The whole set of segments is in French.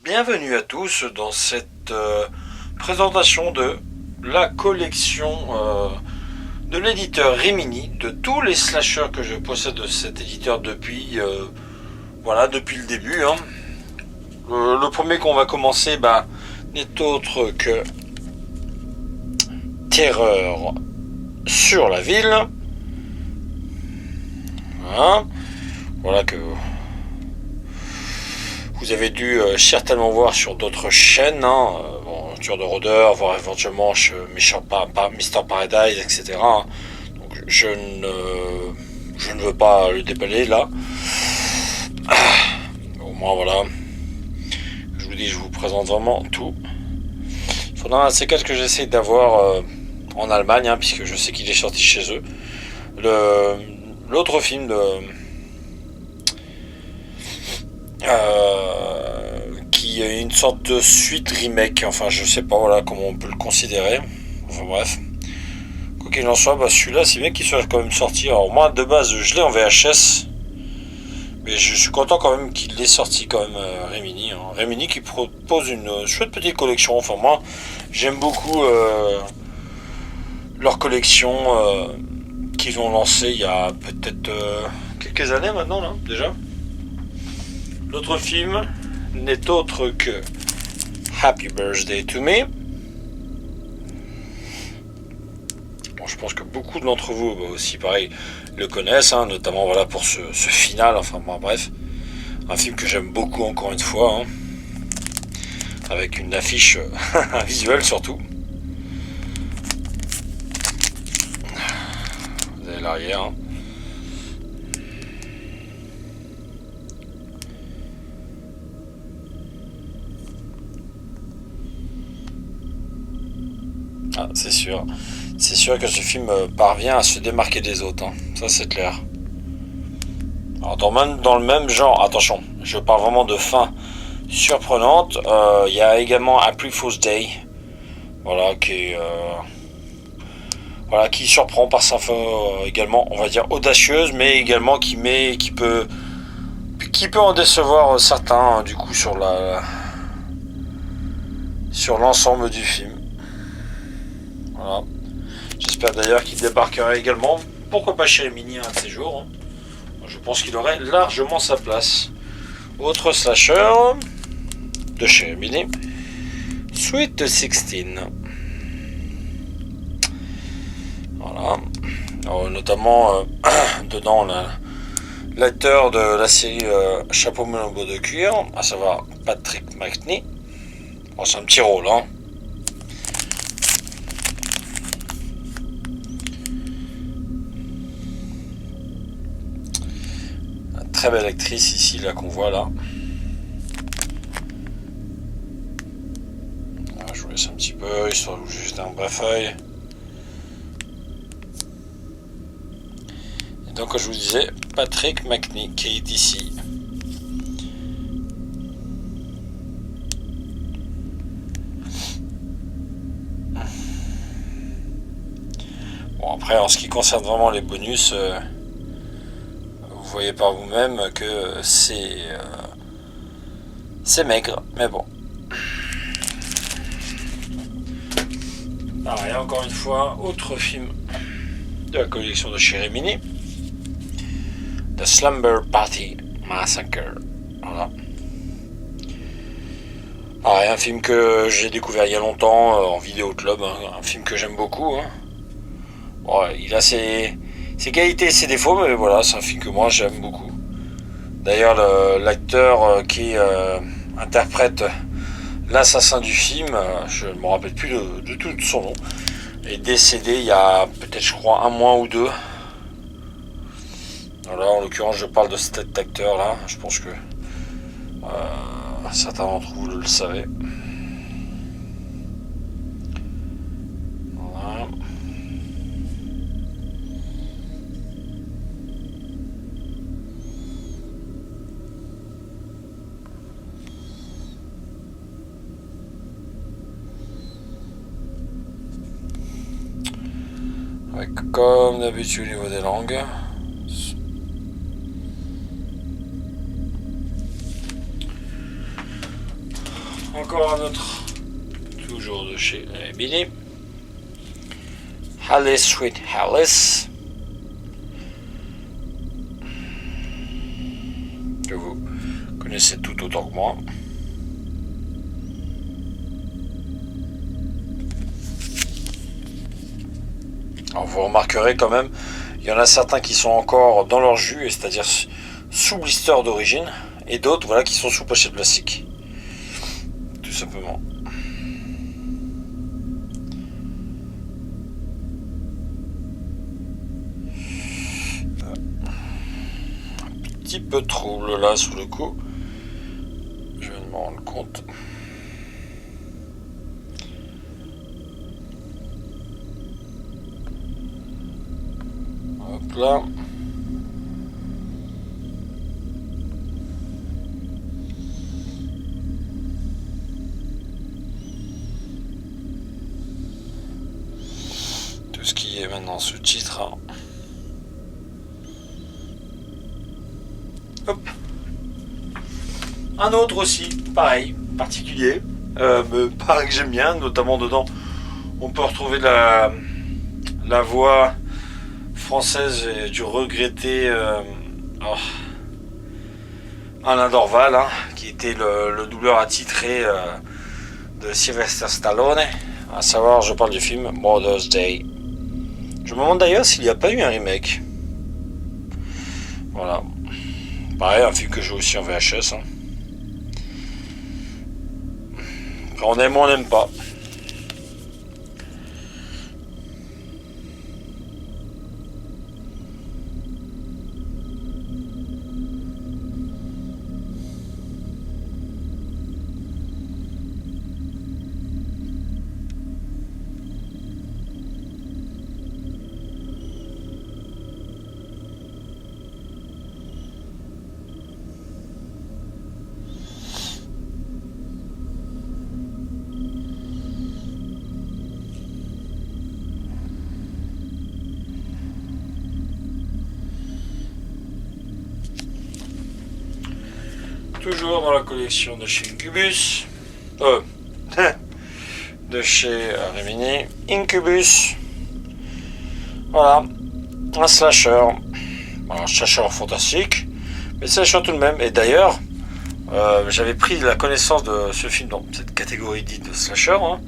Bienvenue à tous dans cette présentation de la collection de l'éditeur Rimini, de tous les slashers que je possède de cet éditeur depuis, depuis le début. Le premier qu'on va commencer n'est autre que Terreur sur la ville. Voilà que vous avez dû certainement voir sur d'autres chaînes, Tueur de rôdeurs, voire éventuellement Mr. Paradise, etc. Donc je ne veux pas le déballer là. Au moins voilà. Je vous dis, je vous présente vraiment tout. Il faudra un C4 que j'essaie d'avoir en Allemagne, puisque je sais qu'il est sorti chez eux. L'autre film de qui est une sorte de suite remake, enfin je sais pas comment on peut le considérer, enfin bref, quoi qu'il en soit, celui-là c'est bien qu'il soit quand même sorti. Alors moi de base je l'ai en VHS, mais je suis content quand même qu'il l'ait sorti quand même. Rimini qui propose une chouette petite collection. Enfin moi j'aime beaucoup leur collection qu'ils ont lancée il y a peut-être quelques années maintenant là déjà. L'autre film n'est autre que Happy Birthday to Me. Bon, je pense que beaucoup d'entre vous aussi pareil le connaissent, notamment pour ce final, bref. Un film que j'aime beaucoup encore une fois, avec une affiche visuelle surtout. Vous avez l'arrière. C'est sûr. C'est sûr que ce film parvient à se démarquer des autres. Ça, c'est clair. Alors, dans le même genre, attention, je parle vraiment de fin surprenante. Il y a également April Fool's Day. Qui surprend par sa fin également, on va dire, audacieuse, mais également qui peut en décevoir certains, du coup, sur l'ensemble du film. Voilà. J'espère d'ailleurs qu'il débarquera également, pourquoi pas chez Rimini un de ces jours. Je pense qu'il aurait largement sa place. Autre slasher de chez Rimini, Sweet 16. Voilà. Alors, notamment dedans l'acteur de la série Chapeau melon de cuir, à savoir Patrick McNee. Bon, c'est un petit rôle, Très belle actrice ici là qu'on voit là. Je vous laisse un petit peu histoire de vous juste un bref œil. Et donc comme je vous disais, Patrick McNee qui est ici. Bon après en ce qui concerne vraiment les bonus, vous voyez par vous-même que c'est maigre, mais bon. Pareil, encore une fois, autre film de la collection de chez Rimini, The Slumber Party Massacre. Voilà. Pareil, un film que j'ai découvert il y a longtemps en vidéo club, un film que j'aime beaucoup. Bon, il a ses qualités et ses défauts, mais voilà, c'est un film que moi j'aime beaucoup. D'ailleurs, l'acteur qui interprète l'assassin du film, je ne me rappelle plus de tout son nom, est décédé il y a peut-être, je crois, un mois ou deux. Alors là, en l'occurrence, je parle de cet acteur-là. Je pense que certains d'entre vous le savaient. Voilà. Avec, comme d'habitude, au niveau des langues. Encore un autre. Toujours de chez Billy. Alice Sweet Alice. Que vous connaissez tout autant que moi. Alors vous remarquerez quand même, il y en a certains qui sont encore dans leur jus, c'est-à-dire sous blister d'origine, et d'autres voilà, qui sont sous pochette plastique. Tout simplement. Un petit peu de trouble là sous le coup. Je viens de m'en rendre compte. Hop là. Tout ce qui est maintenant sous-titre. Hein. Hop. Un autre aussi, pareil, particulier. Me paraît que j'aime bien, notamment dedans. On peut retrouver la voix française du regretté Alain Dorval, hein, qui était le doubleur attitré de Sylvester Stallone, à savoir, je parle du film Mother's Day. Je me demande d'ailleurs s'il n'y a pas eu un remake. Voilà. Pareil, un film que j'ai aussi en VHS. Hein. On aime ou on n'aime pas. Toujours dans la collection de chez Incubus. De chez Rimini. Incubus. Voilà. Un slasher. Un slasher fantastique. Mais slasher tout de même. Et d'ailleurs, j'avais pris la connaissance de ce film dans cette catégorie dite de slasher. Hein,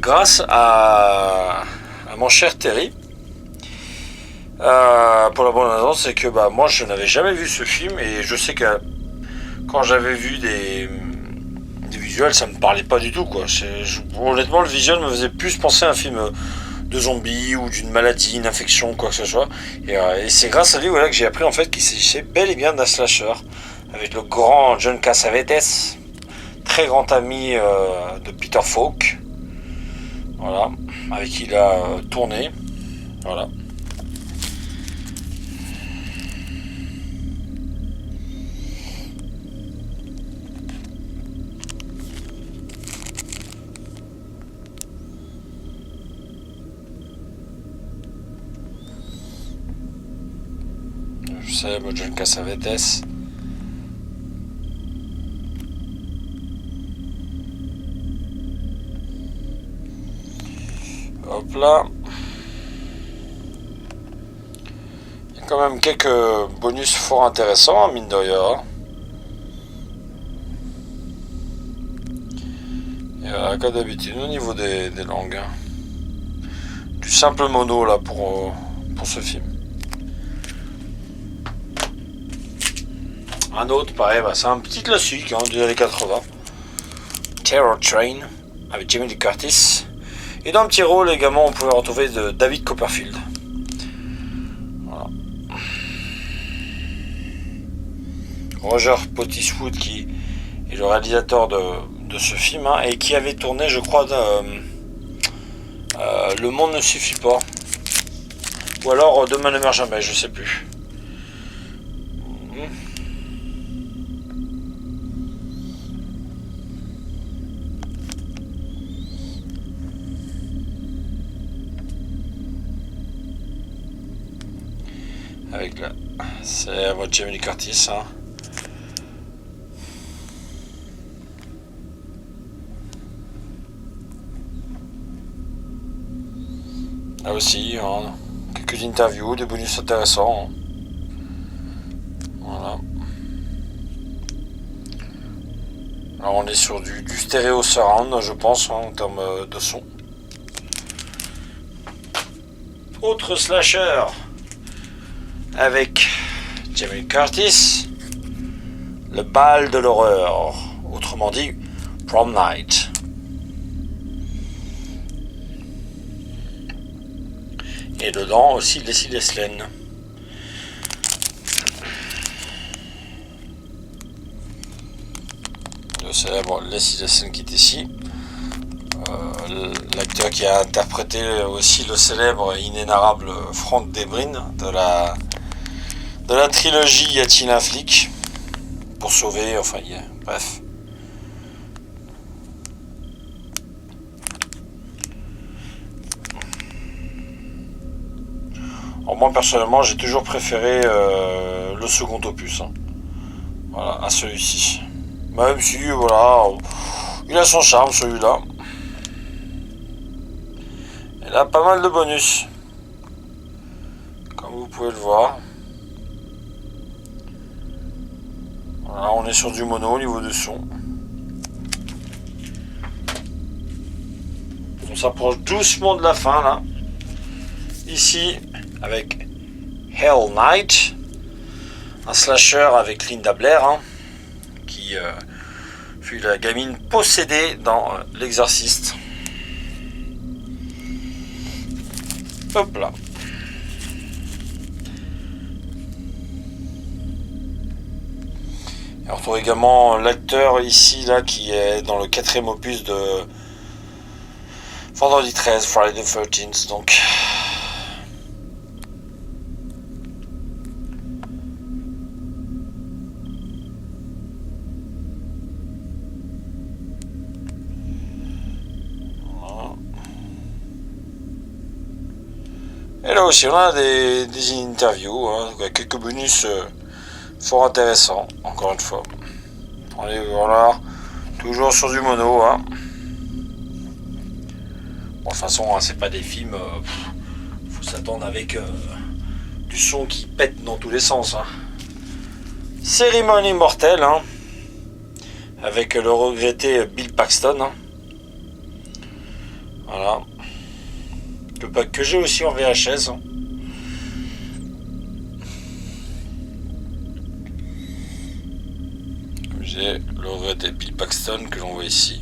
grâce à mon cher Terry. Pour la bonne raison, c'est que moi je n'avais jamais vu ce film. Et je sais que quand j'avais vu des visuels, ça me parlait pas du tout, quoi. Honnêtement, le visuel me faisait plus penser à un film de zombies ou d'une maladie, une infection, quoi que ce soit. Et c'est grâce à lui voilà, que j'ai appris en fait qu'il s'agissait bel et bien d'un slasher avec le grand John Cassavetes, très grand ami de Peter Falk, voilà, avec qui il a tourné, voilà. John Cassavetes. Hop là. Il y a quand même quelques bonus fort intéressants, mine de rien. Et comme d'habitude, au niveau des langues. Hein. Du simple mono là pour ce film. Un autre, pareil, c'est un petit classique hein, des années 80. Terror Train, avec Jamie Lee Curtis. Et dans un petit rôle également, on pouvait retrouver de David Copperfield. Voilà. Roger Pottiswood, qui est le réalisateur de ce film, hein, et qui avait tourné, je crois, Le Monde ne suffit pas. Ou alors Demain ne meurt jamais, je sais plus. Avec là, c'est votre Jamie Lee Curtis. Hein. Là aussi, hein, quelques interviews, des bonus intéressants. Voilà. Alors on est sur du stéréo surround, je pense, hein, en termes de son. Autre slasher avec Jamie Lee Curtis, le bal de l'horreur, autrement dit Prom Night. Et dedans aussi Leslie Leslen. Le célèbre Leslie Leslen qui est ici. L'acteur qui a interprété aussi le célèbre et inénarrable Frank Debrin de la trilogie Y a-t-il un flic pour sauver, enfin bref. Alors moi personnellement j'ai toujours préféré le second opus, hein. Voilà, à celui-ci. Même si voilà, il a son charme celui-là. Il a pas mal de bonus, comme vous pouvez le voir. Voilà, on est sur du mono au niveau du son. On s'approche doucement de la fin là. Ici avec Hell Night, un slasher avec Linda Blair, hein, qui fut la gamine possédée dans L'Exorciste. Hop là. Et on retrouve également l'acteur ici là qui est dans le 4e opus de Vendredi 13, Friday the 13th, donc. Et là aussi, on a des interviews, hein, quelques bonus fort intéressants, encore une fois. On est voilà, toujours sur du mono. Hein. Bon, de toute façon, hein, c'est pas des films. Faut s'attendre avec du son qui pète dans tous les sens. Hein. Cérémonie mortelle, hein, avec le regretté Bill Paxton. Hein. Voilà. Que j'ai aussi en VHS. Hein. J'ai le regretté Bill Paxton que l'on voit ici.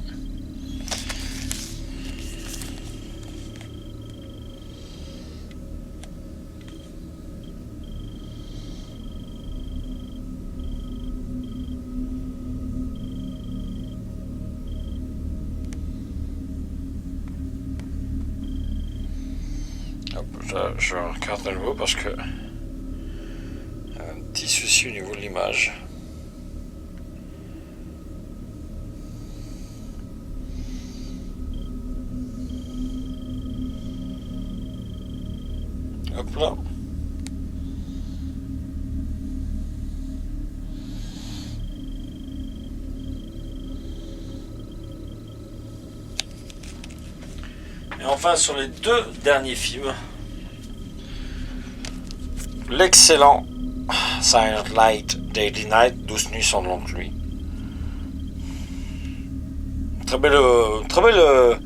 Je regarde à nouveau parce que un petit souci au niveau de l'image. Hop là. Et enfin sur les 2 derniers films. L'excellent Silent Night, Deadly Night, 12 nuits sans longue nuit. Très belle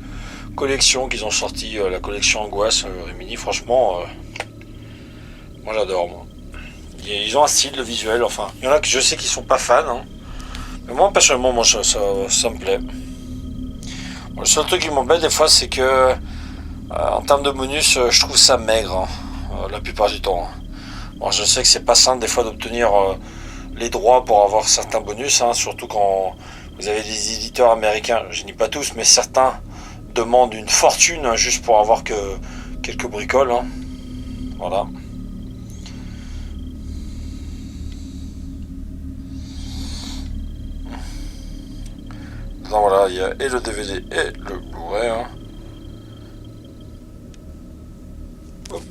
collection qu'ils ont sorti, la collection Angoisse Rimini. Franchement, moi j'adore. Moi. Ils ont un style, le visuel. Enfin, il y en a que je sais qu'ils sont pas fans. Hein. Mais moi personnellement, moi ça me plaît. Bon, le seul truc qui m'embête des fois, c'est que en termes de bonus, je trouve ça maigre hein, la plupart du temps. Hein. Bon, je sais que c'est pas simple des fois d'obtenir les droits pour avoir certains bonus, hein, surtout quand vous avez des éditeurs américains, je dis pas tous, mais certains demandent une fortune hein, juste pour avoir que quelques bricoles. Hein. Voilà. Donc voilà, il y a et le DVD et le Blu-ray. Hein. Hop.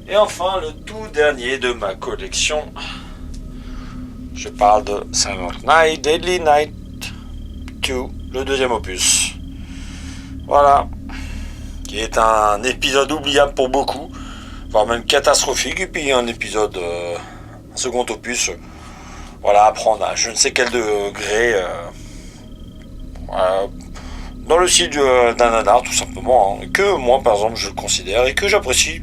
Et enfin, le tout dernier de ma collection. Je parle de Silent Night, Deadly Night 2, le 2e opus. Voilà. qui est un épisode oubliable pour beaucoup, voire même catastrophique, et puis un épisode, un second opus, voilà, à prendre à je ne sais quel degré, voilà, dans le style d'un nanar, tout simplement, hein, que moi, par exemple, je le considère et que j'apprécie,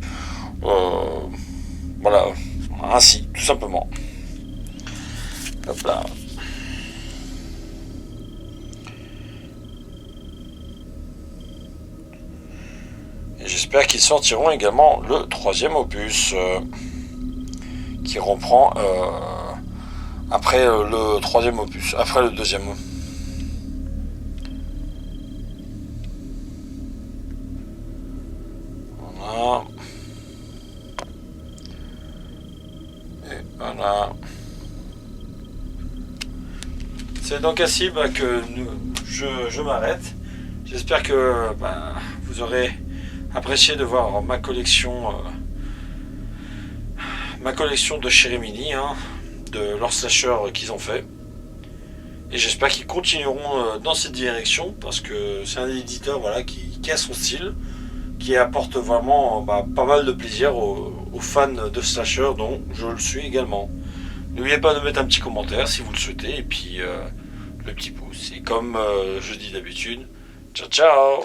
voilà, ainsi, tout simplement. Hop là. Et j'espère qu'ils sortiront également le troisième opus, qui reprend après le troisième opus, après le deuxième. Voilà. Et voilà. C'est donc ainsi que je m'arrête. J'espère que vous aurez apprécié de voir ma collection de Chérimini, hein, de leurs slashers qu'ils ont fait. Et j'espère qu'ils continueront dans cette direction parce que c'est un éditeur, voilà, qui a son style, qui apporte vraiment pas mal de plaisir aux fans de slasher dont je le suis également. N'oubliez pas de mettre un petit commentaire si vous le souhaitez et puis le petit pouce. Et comme je dis d'habitude, ciao ciao.